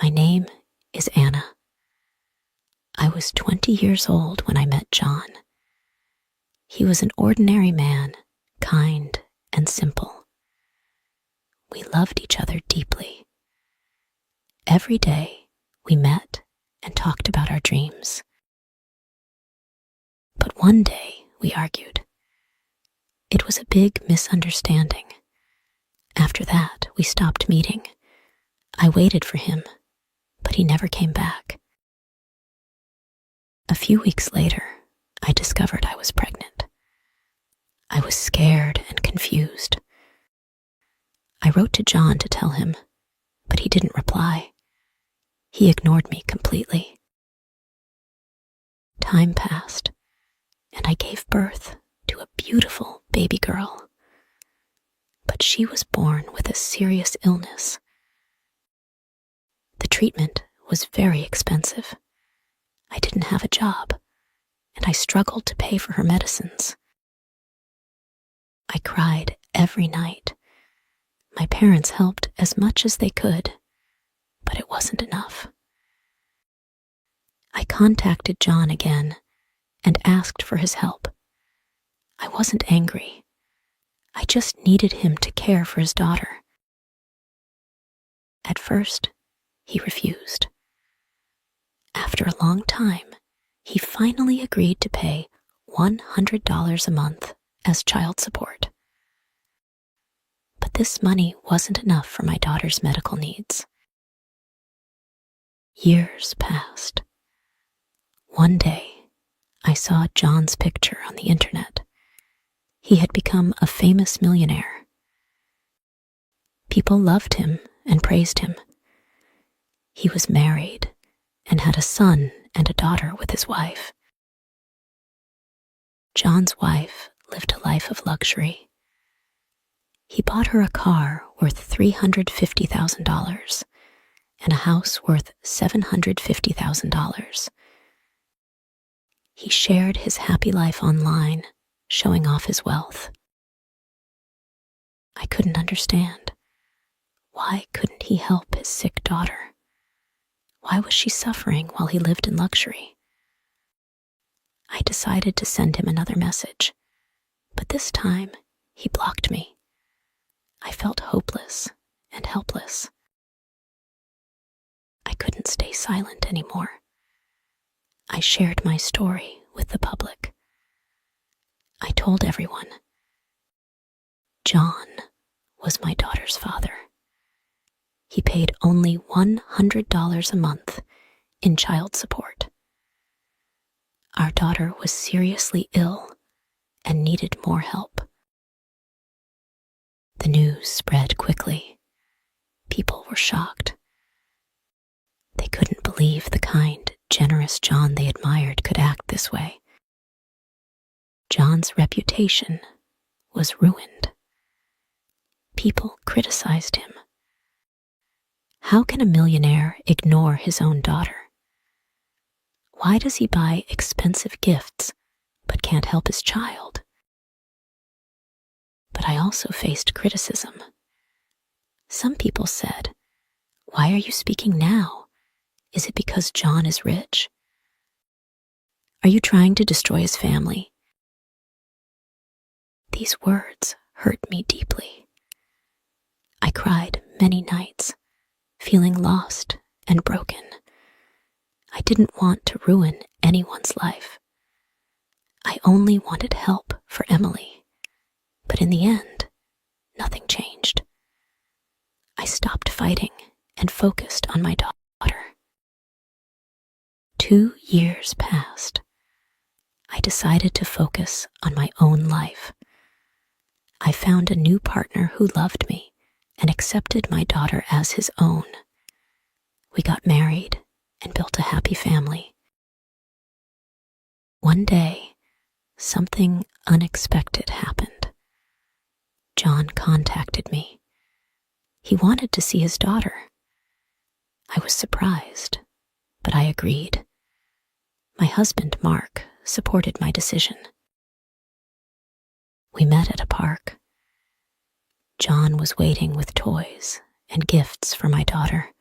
My name is Anna. I was 20 years old when I met John. He was an ordinary man, kind and simple. We loved each other deeply. Every day, we met and talked about our dreams. But one day, we argued. It was a big misunderstanding. After that, we stopped meeting. I waited for him, but he never came back. A few weeks later, I discovered I was pregnant. I was scared and confused. I wrote to John to tell him, but he didn't reply. He ignored me completely. Time passed, and I gave birth to a beautiful baby girl. But she was born with a serious illness. The treatment was very expensive. I didn't have a job, and I struggled to pay for her medicines. I cried every night. My parents helped as much as they could, but it wasn't enough. I contacted John again and asked for his help. I wasn't angry. I just needed him to care for his daughter. At first, he refused. After a long time, he finally agreed to pay $100 a month as child support. But this money wasn't enough for my daughter's medical needs. Years passed. One day, I saw John's picture on the internet. He had become a famous millionaire. People loved him and praised him. He was married and had a son and a daughter with his wife. John's wife lived a life of luxury. He bought her a car worth $350,000 and a house worth $750,000. He shared his happy life online, showing off his wealth. I couldn't understand. Why couldn't he help his sick daughter? Why was she suffering while he lived in luxury? I decided to send him another message, but this time he blocked me. I felt hopeless and helpless. I couldn't stay silent anymore. I shared my story with the public. I told everyone. John was my daughter's father. He paid only $100 a month in child support. Our daughter was seriously ill and needed more help. The news spread quickly. People were shocked. They couldn't believe the kind, generous John they admired could act this way. John's reputation was ruined. People criticized him. How can a millionaire ignore his own daughter? Why does he buy expensive gifts but can't help his child? But I also faced criticism. Some people said, "Why are you speaking now? Is it because John is rich? Are you trying to destroy his family?" These words hurt me deeply. I cried many nights, feeling lost and broken. I didn't want to ruin anyone's life. I only wanted help for Emily. But in the end, nothing changed. I stopped fighting and focused on my daughter. 2 years passed. I decided to focus on my own life. I found a new partner who loved me and accepted my daughter as his own. We got married and built a happy family. One day, something unexpected happened. John contacted me. He wanted to see his daughter. I was surprised, but I agreed. My husband, Mark, supported my decision. We met at a park. John was waiting with toys and gifts for my daughter.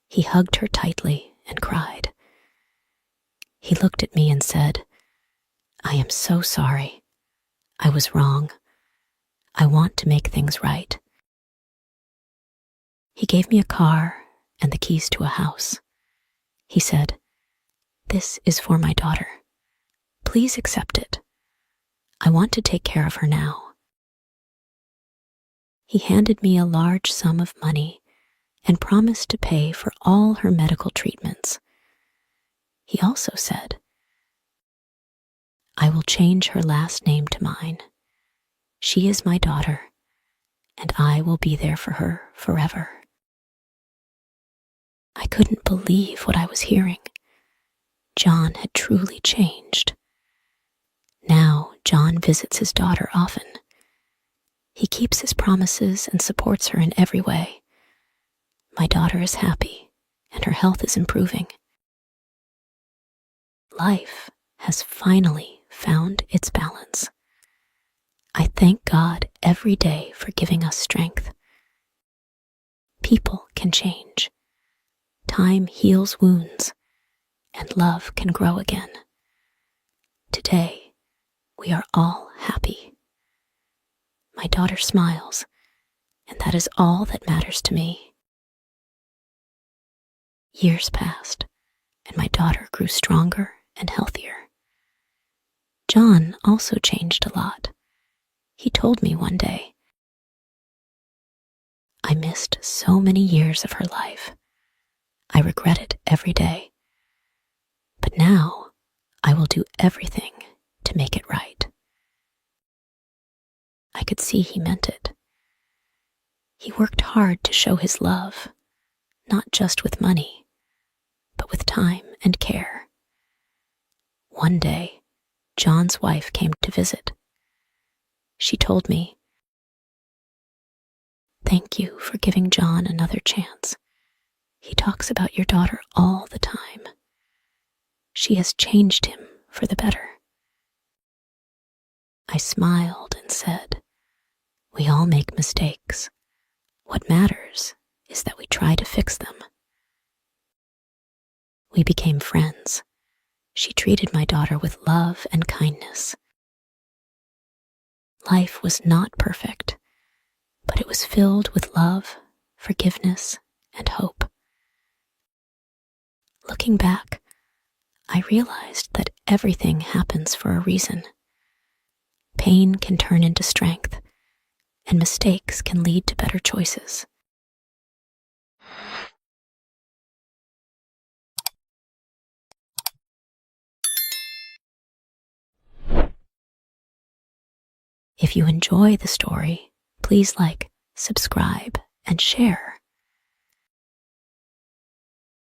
He hugged her tightly and cried. He looked at me and said, "I am so sorry. I was wrong. I want to make things right." He gave me a car and the keys to a house. He said, "This is for my daughter. Please accept it. I want to take care of her now." He handed me a large sum of money and promised to pay for all her medical treatments. He also said, "I will change her last name to mine. She is my daughter, and I will be there for her forever." I couldn't believe what I was hearing. John had truly changed. Now John visits his daughter often. He keeps his promises and supports her in every way. My daughter is happy, and her health is improving. Life has finally found its balance. I thank God every day for giving us strength. People can change. Time heals wounds, and love can grow again. Today, we are all happy. My daughter smiles, and that is all that matters to me. Years passed, and my daughter grew stronger and healthier. John also changed a lot. He told me one day, "I missed so many years of her life. I regret it every day. But now I will do everything to make it right." I could see he meant it. He worked hard to show his love, not just with money, but with time and care. One day, John's wife came to visit. She told me, "Thank you for giving John another chance. He talks about your daughter all the time. She has changed him for the better." I smiled and said, "We all make mistakes. What matters is that we try to fix them." We became friends. She treated my daughter with love and kindness. Life was not perfect, but it was filled with love, forgiveness, and hope. Looking back, I realized that everything happens for a reason. Pain can turn into strength, and mistakes can lead to better choices. If you enjoy the story, please like, subscribe, and share.